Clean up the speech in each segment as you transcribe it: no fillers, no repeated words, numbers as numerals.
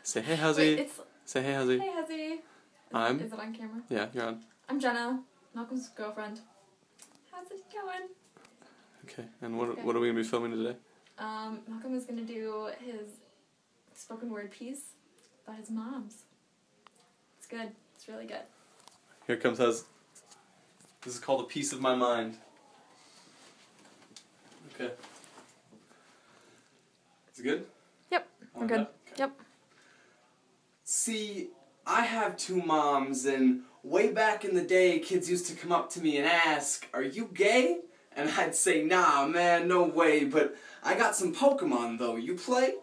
Say hey, Huzzy. Wait, Say hey, Huzzy. Hey, Huzzy. Is it on camera? Yeah, you're on. I'm Jenna, Malcolm's girlfriend. How's it going? Okay, and what are we going to be filming today? Malcolm is going to do his spoken word piece about his moms. It's good. It's really good. Here comes Huz. This is called A Piece of My Mind. Okay. Is it good? Yep, we're good. Okay. Yep. See, I have two moms, and way back in the day, kids used to come up to me and ask, "Are you gay?" And I'd say, "Nah, man, no way, but I got some Pokemon, though. You play?"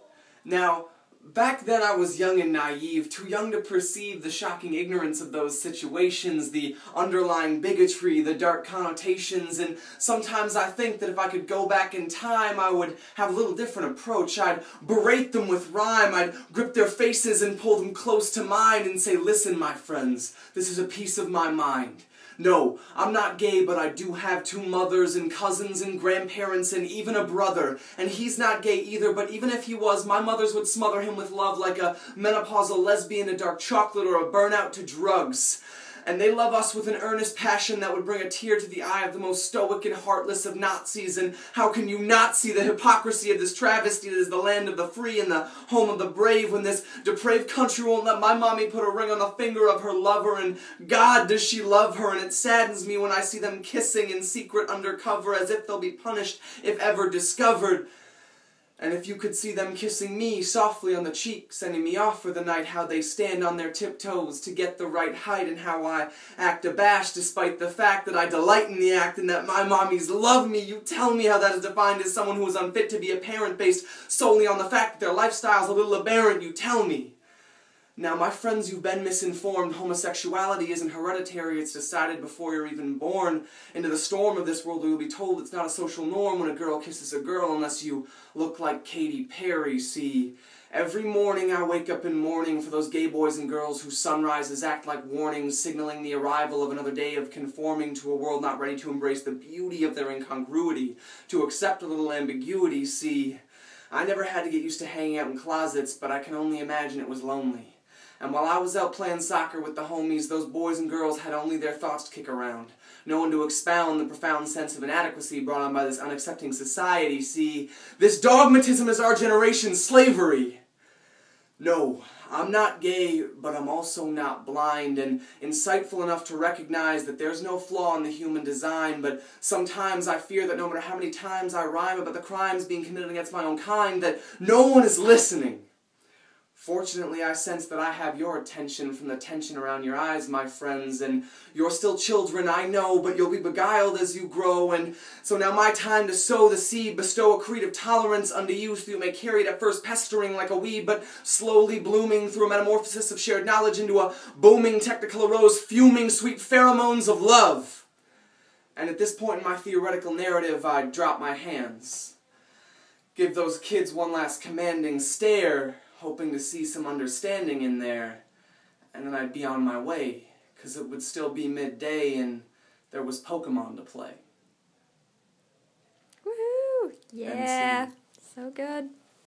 Now, back then I was young and naive, too young to perceive the shocking ignorance of those situations, the underlying bigotry, the dark connotations, and sometimes I think that if I could go back in time, I would have a little different approach. I'd berate them with rhyme, I'd grip their faces and pull them close to mine and say, "Listen, my friends, this is a piece of my mind. No, I'm not gay, but I do have two mothers and cousins and grandparents and even a brother. And he's not gay either, but even if he was, my mothers would smother him with love like a menopausal lesbian to dark chocolate or a burnout to drugs. And they love us with an earnest passion that would bring a tear to the eye of the most stoic and heartless of Nazis. And how can you not see the hypocrisy of this travesty that is the land of the free and the home of the brave, when this depraved country won't let my mommy put a ring on the finger of her lover, and God, does she love her, and it saddens me when I see them kissing in secret undercover as if they'll be punished if ever discovered. And if you could see them kissing me softly on the cheek, sending me off for the night, how they stand on their tiptoes to get the right height, and how I act abashed despite the fact that I delight in the act and that my mommies love me, you tell me how that is defined as someone who is unfit to be a parent based solely on the fact that their lifestyle is a little aberrant, you tell me. Now, my friends, you've been misinformed. Homosexuality isn't hereditary. It's decided before you're even born. Into the storm of this world, you'll be told it's not a social norm when a girl kisses a girl unless you look like Katy Perry. See, every morning I wake up in mourning for those gay boys and girls whose sunrises act like warnings, signaling the arrival of another day of conforming to a world not ready to embrace the beauty of their incongruity, to accept a little ambiguity. See, I never had to get used to hanging out in closets, but I can only imagine it was lonely. And while I was out playing soccer with the homies, those boys and girls had only their thoughts to kick around. No one to expound the profound sense of inadequacy brought on by this unaccepting society. See, this dogmatism is our generation's slavery. No, I'm not gay, but I'm also not blind and insightful enough to recognize that there's no flaw in the human design, but sometimes I fear that no matter how many times I rhyme about the crimes being committed against my own kind, that no one is listening. Fortunately, I sense that I have your attention from the tension around your eyes, my friends, and you're still children, I know, but you'll be beguiled as you grow, and so now my time to sow the seed, bestow a creed of tolerance unto youth. You may carry it at first pestering like a weed, but slowly blooming through a metamorphosis of shared knowledge into a booming technical rose, fuming sweet pheromones of love. And at this point in my theoretical narrative, I drop my hands. Give those kids one last commanding stare, hoping to see some understanding in there, and then I'd be on my way, 'cause it would still be midday and there was Pokemon to play. Woohoo! Yeah, so good.